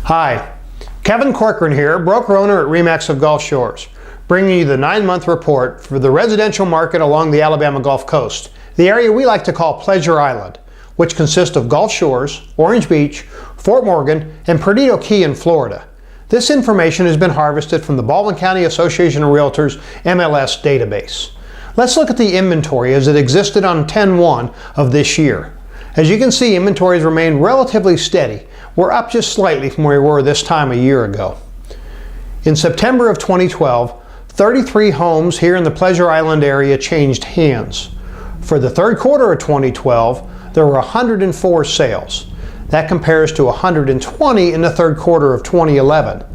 Hi, Kevin Corcoran here, broker-owner at RE/MAX of Gulf Shores, bringing you the 9-month report for the residential market along the Alabama Gulf Coast, the area we like to call Pleasure Island, which consists of Gulf Shores, Orange Beach, Fort Morgan, and Perdido Key in Florida. This information has been harvested from the Baldwin County Association of Realtors MLS database. Let's look at the inventory as it existed on 10/1 of this year. As you can see, inventories remain relatively steady. We're up just slightly from where we were this time a year ago. In September of 2012, 33 homes here in the Pleasure Island area changed hands. For the third quarter of 2012, there were 104 sales. That compares to 120 in the third quarter of 2011.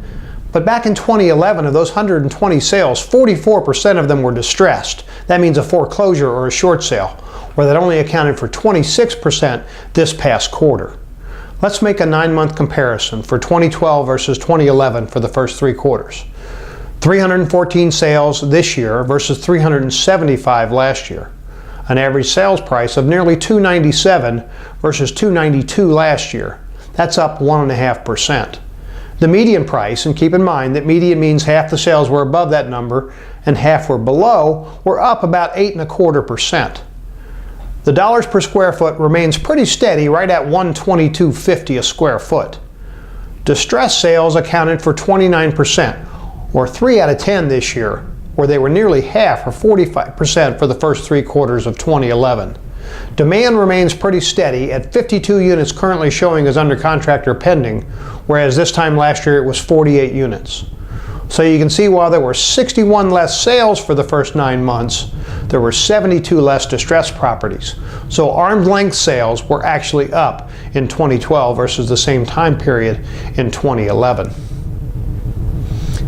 But back in 2011, of those 120 sales, 44% of them were distressed. That means a foreclosure or a short sale, where that only accounted for 26% this past quarter. Let's make a 9-month comparison for 2012 versus 2011 for the first 3 quarters. 314 sales this year versus 375 last year. An average sales price of nearly $297 versus $292 last year. That's up 1.5%. The median price, and keep in mind that median means half the sales were above that number and half were below, were up about 8.25%. The dollars per square foot remains pretty steady, right at $122.50 a square foot. Distressed sales accounted for 29%, or 3 out of 10 this year, where they were nearly half, or 45%, for the first 3 quarters of 2011. Demand remains pretty steady at 52 units currently showing as under contract or pending, whereas this time last year it was 48 units. So you can see while there were 61 less sales for the first 9 months, there were 72 less distressed properties. So arm's length sales were actually up in 2012 versus the same time period in 2011.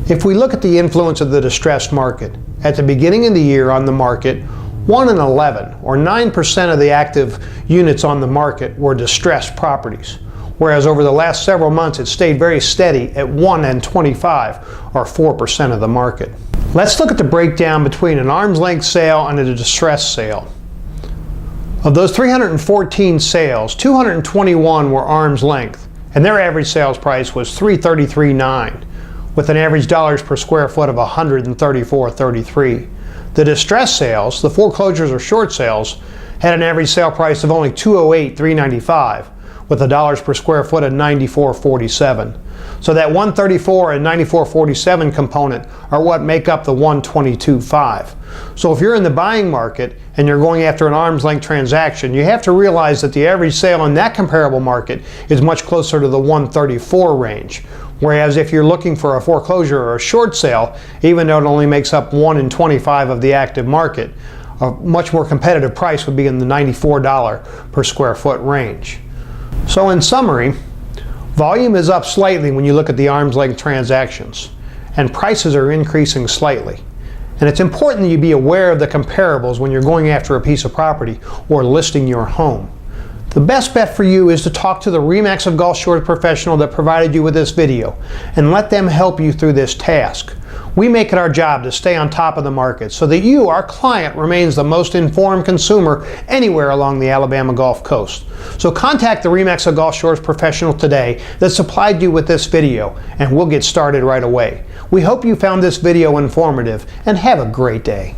If we look at the influence of the distressed market, at the beginning of the year on the market, 1 in 11, or 9% of the active units on the market were distressed properties, whereas over the last several months it stayed very steady at 1 in 25, or 4% of the market. Let's look at the breakdown between an arm's length sale and a distressed sale. Of those 314 sales, 221 were arm's length, and their average sales price was $333.9, with an average dollars per square foot of $134.33. The distressed sales, the foreclosures or short sales, had an average sale price of only $208.395, with the dollars per square foot at $94.47. So that $134 and $94.47 component are what make up the $122.5. So if you're in the buying market and you're going after an arm's length transaction, you have to realize that the average sale in that comparable market is much closer to the $134 range. Whereas if you're looking for a foreclosure or a short sale, even though it only makes up 1 in 25 of the active market, a much more competitive price would be in the $94 per square foot range. So in summary, volume is up slightly when you look at the arm's length transactions, and prices are increasing slightly. And it's important that you be aware of the comparables when you're going after a piece of property or listing your home. The best bet for you is to talk to the RE/MAX of Gulf Shores professional that provided you with this video and let them help you through this task. We make it our job to stay on top of the market so that you, our client, remains the most informed consumer anywhere along the Alabama Gulf Coast. So contact the RE/MAX of Gulf Shores professional today that supplied you with this video, and we'll get started right away. We hope you found this video informative, and have a great day.